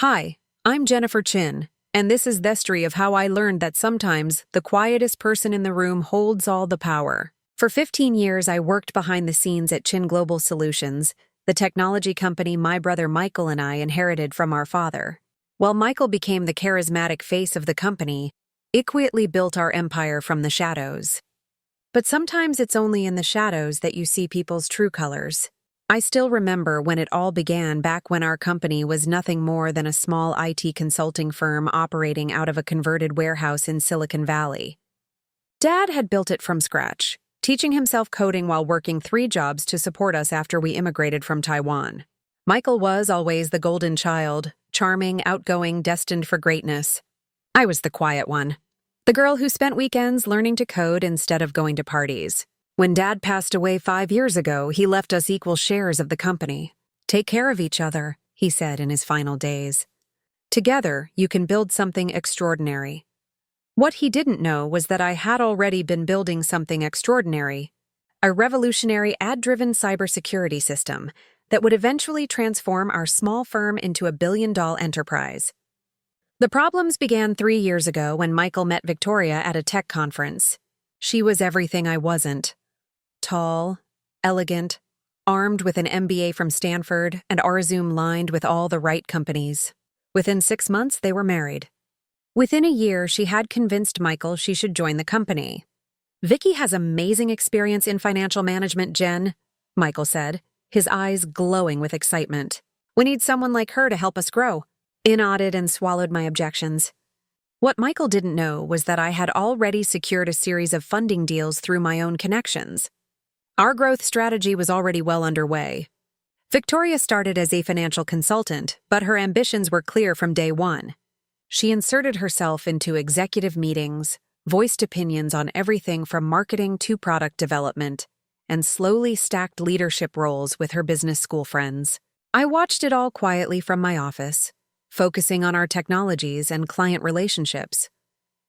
Hi, I'm Jennifer Chin, and this is the story of how I learned that sometimes the quietest person in the room holds all the power. For 15 years, I worked behind the scenes at Chin Global Solutions, the technology company my brother Michael and I inherited from our father. While Michael became the charismatic face of the company, I quietly built our empire from the shadows. But sometimes it's only in the shadows that you see people's true colors. I still remember when it all began back when our company was nothing more than a small IT consulting firm operating out of a converted warehouse in Silicon Valley. Dad had built it from scratch, teaching himself coding while working 3 jobs to support us after we immigrated from Taiwan. Michael was always the golden child, charming, outgoing, destined for greatness. I was the quiet one, the girl who spent weekends learning to code instead of going to parties. When Dad passed away 5 years ago, he left us equal shares of the company. "Take care of each other," he said in his final days. "Together, you can build something extraordinary." What he didn't know was that I had already been building something extraordinary, a revolutionary ad-driven cybersecurity system that would eventually transform our small firm into a billion-dollar enterprise. The problems began 3 years ago when Michael met Victoria at a tech conference. She was everything I wasn't. Tall, elegant, armed with an MBA from Stanford and our Zoom lined with all the right companies. Within 6 months, they were married. Within a year, she had convinced Michael she should join the company. "Vicky has amazing experience in financial management, Jen," Michael said, his eyes glowing with excitement. "We need someone like her to help us grow." I nodded and swallowed my objections. What Michael didn't know was that I had already secured a series of funding deals through my own connections. Our growth strategy was already well underway. Victoria started as a financial consultant, but her ambitions were clear from day one. She inserted herself into executive meetings, voiced opinions on everything from marketing to product development, and slowly stacked leadership roles with her business school friends. I watched it all quietly from my office, focusing on our technologies and client relationships.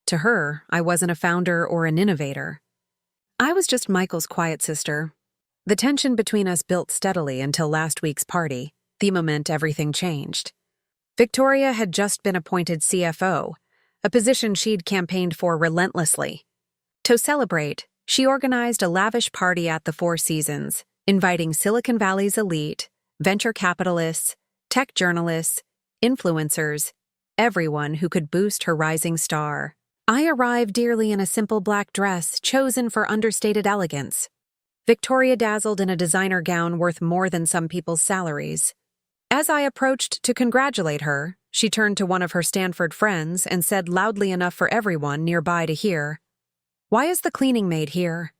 To her, I wasn't a founder or an innovator. I was just Michael's quiet sister. The tension between us built steadily until last week's party, the moment everything changed. Victoria had just been appointed CFO, a position she'd campaigned for relentlessly. To celebrate, she organized a lavish party at the Four Seasons, inviting Silicon Valley's elite, venture capitalists, tech journalists, influencers, everyone who could boost her rising star. I arrived dearly in a simple black dress chosen for understated elegance. Victoria dazzled in a designer gown worth more than some people's salaries. As I approached to congratulate her, she turned to one of her Stanford friends and said loudly enough for everyone nearby to hear, "Why is the cleaning maid here?"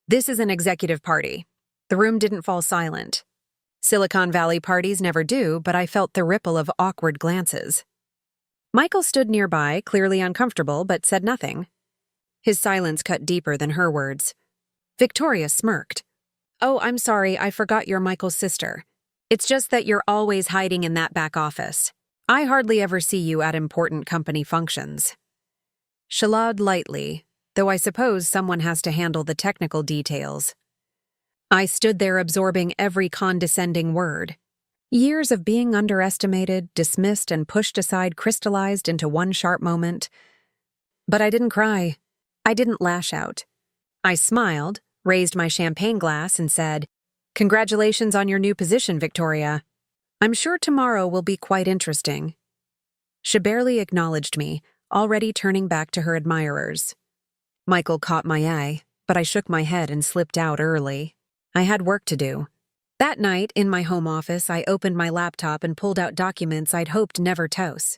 "This is an executive party." The room didn't fall silent. Silicon Valley parties never do, but I felt the ripple of awkward glances. Michael stood nearby, clearly uncomfortable, but said nothing. His silence cut deeper than her words. Victoria smirked. "Oh, I'm sorry, I forgot you're Michael's sister. It's just that you're always hiding in that back office. I hardly ever see you at important company functions." She laughed lightly, though I suppose someone has to handle the technical details. I stood there absorbing every condescending word. Years of being underestimated, dismissed, and pushed aside crystallized into one sharp moment. But I didn't cry. I didn't lash out. I smiled, raised my champagne glass, and said, "Congratulations on your new position, Victoria. I'm sure tomorrow will be quite interesting." She barely acknowledged me, already turning back to her admirers. Michael caught my eye, but I shook my head and slipped out early. I had work to do. That night, in my home office, I opened my laptop and pulled out documents I'd hoped never toss.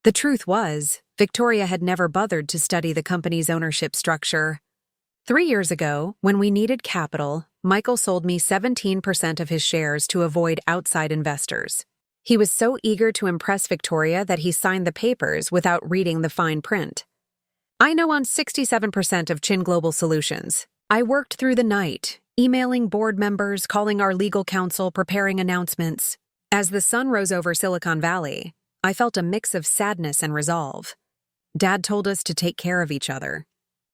The truth was, Victoria had never bothered to study the company's ownership structure. 3 years ago, when we needed capital, Michael sold me 17% of his shares to avoid outside investors. He was so eager to impress Victoria that he signed the papers without reading the fine print. I now own 67% of Chin Global Solutions. I worked through the night, emailing board members, calling our legal counsel, preparing announcements. As the sun rose over Silicon Valley, I felt a mix of sadness and resolve. Dad told us to take care of each other.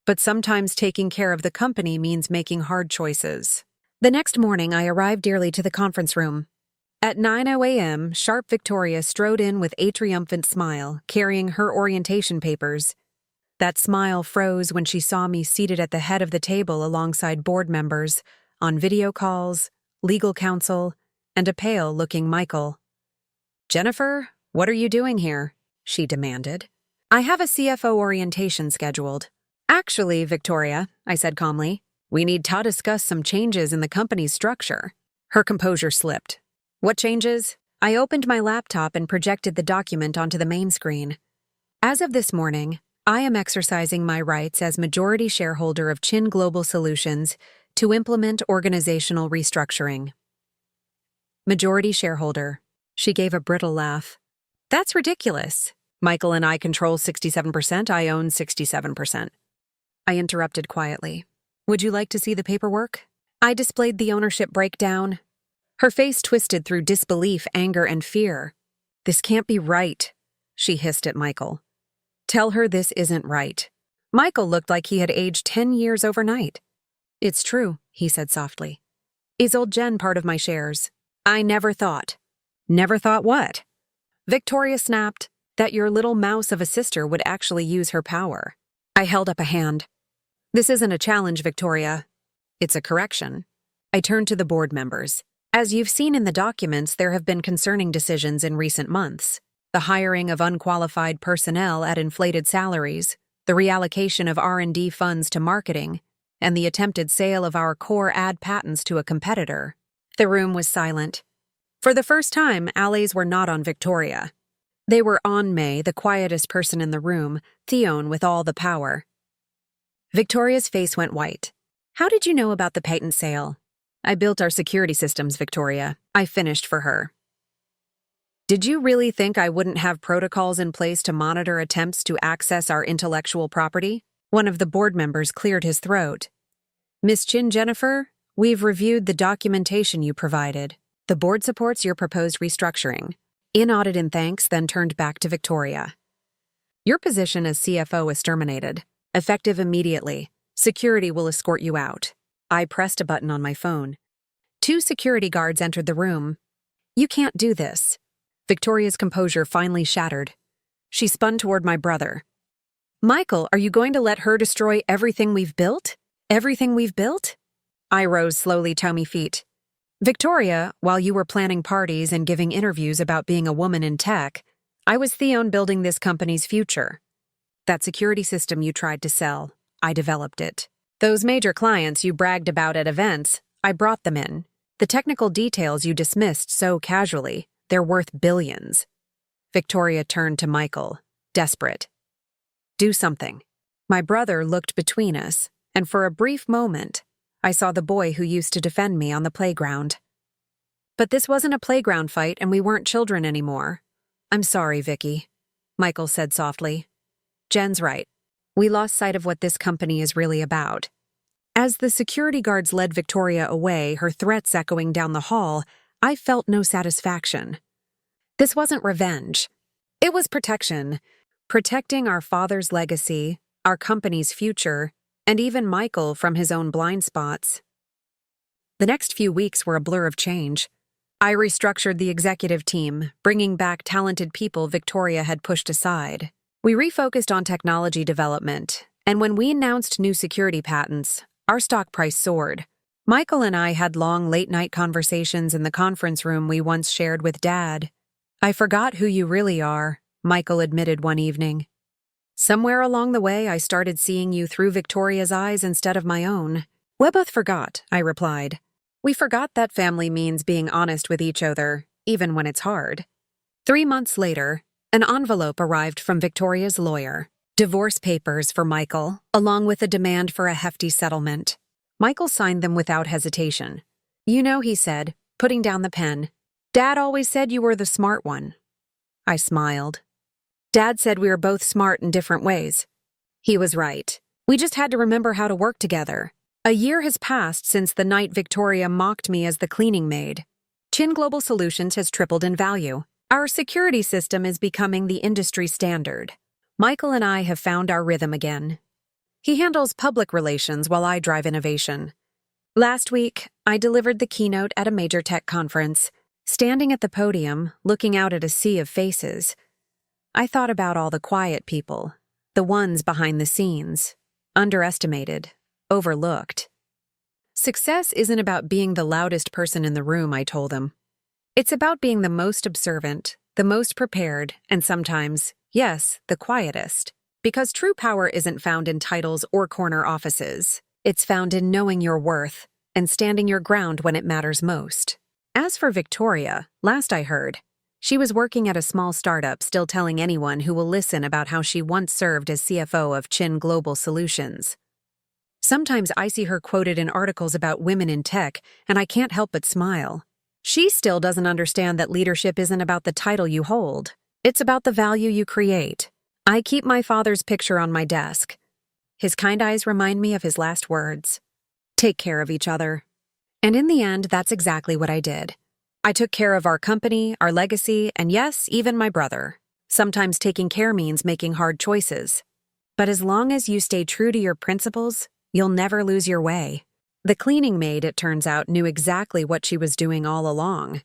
But sometimes taking care of the company means making hard choices. The next morning, I arrived early to the conference room. At 9:00 a.m., sharp Victoria strode in with a triumphant smile, carrying her orientation papers. That smile froze when she saw me seated at the head of the table alongside board members, on video calls, legal counsel, and a pale-looking Michael. "Jennifer, what are you doing here?" she demanded. "I have a CFO orientation scheduled." "Actually, Victoria," I said calmly, "we need to discuss some changes in the company's structure." Her composure slipped. "What changes?" I opened my laptop and projected the document onto the main screen. "As of this morning, I am exercising my rights as majority shareholder of Chin Global Solutions to implement organizational restructuring." Majority shareholder. She gave a brittle laugh. "That's ridiculous. Michael and I control 67%, I own 67%. I interrupted quietly. "Would you like to see the paperwork?" I displayed the ownership breakdown. Her face twisted through disbelief, anger, and fear. "This can't be right," she hissed at Michael. "Tell her this isn't right." Michael looked like he had aged 10 years overnight. "It's true," he said softly. "Is old Jen part of my shares?" "I never thought." "Never thought what?" Victoria snapped. "That your little mouse of a sister would actually use her power." I held up a hand. "This isn't a challenge, Victoria. It's a correction." I turned to the board members. "As you've seen in the documents, there have been concerning decisions in recent months. The hiring of unqualified personnel at inflated salaries, the reallocation of R&D funds to marketing, and the attempted sale of our core ad patents to a competitor." The room was silent. For the first time, eyes were not on Victoria. They were on May, the quietest person in the room, Theon with all the power. Victoria's face went white. "How did you know about the patent sale?" "I built our security systems, Victoria." I finished for her. "Did you really think I wouldn't have protocols in place to monitor attempts to access our intellectual property?" One of the board members cleared his throat. "Miss Jennifer, we've reviewed the documentation you provided. The board supports your proposed restructuring." In nodded in thanks, then turned back to Victoria. "Your position as CFO is terminated. Effective immediately. Security will escort you out." I pressed a button on my phone. 2 security guards entered the room. "You can't do this." Victoria's composure finally shattered. She spun toward my brother. "Michael, are you going to let her destroy everything we've built? Everything we've built?" I rose slowly to my feet. "Victoria, while you were planning parties and giving interviews about being a woman in tech, I was Theon building this company's future. That security system you tried to sell, I developed it. Those major clients you bragged about at events, I brought them in. The technical details you dismissed so casually, they're worth billions." Victoria turned to Michael, desperate. "Do something." My brother looked between us, and for a brief moment, I saw the boy who used to defend me on the playground. "But this wasn't a playground fight and we weren't children anymore." "I'm sorry, Vicky," Michael said softly. "Jen's right. We lost sight of what this company is really about." As the security guards led Victoria away, her threats echoing down the hall, I felt no satisfaction. This wasn't revenge. It was protection. Protecting our father's legacy, our company's future, and even Michael from his own blind spots. The next few weeks were a blur of change. I restructured the executive team, bringing back talented people Victoria had pushed aside. We refocused on technology development, and when we announced new security patents, our stock price soared. Michael and I had long late-night conversations in the conference room we once shared with Dad. "I forgot who you really are," Michael admitted one evening. "Somewhere along the way, I started seeing you through Victoria's eyes instead of my own." "We both forgot," I replied. "We forgot that family means being honest with each other, even when it's hard." 3 months later, an envelope arrived from Victoria's lawyer. Divorce papers for Michael, along with a demand for a hefty settlement. Michael signed them without hesitation. "You know," he said, putting down the pen, "Dad always said you were the smart one." I smiled. "Dad said we were both smart in different ways." He was right. We just had to remember how to work together. A year has passed since the night Victoria mocked me as the cleaning maid. Chin Global Solutions has tripled in value. Our security system is becoming the industry standard. Michael and I have found our rhythm again. He handles public relations while I drive innovation. Last week, I delivered the keynote at a major tech conference. Standing at the podium, looking out at a sea of faces, I thought about all the quiet people, the ones behind the scenes, underestimated, overlooked. Success isn't about being the loudest person in the room, I told him. It's about being the most observant, the most prepared, and sometimes, yes, the quietest. Because true power isn't found in titles or corner offices. It's found in knowing your worth and standing your ground when it matters most. As for Victoria, last I heard, she was working at a small startup, still telling anyone who will listen about how she once served as CFO of Chin Global Solutions. Sometimes I see her quoted in articles about women in tech, and I can't help but smile. She still doesn't understand that leadership isn't about the title you hold. It's about the value you create. I keep my father's picture on my desk. His kind eyes remind me of his last words. Take care of each other. And in the end, that's exactly what I did. I took care of our company, our legacy, and yes, even my brother. Sometimes taking care means making hard choices. But as long as you stay true to your principles, you'll never lose your way. The cleaning maid, it turns out, knew exactly what she was doing all along.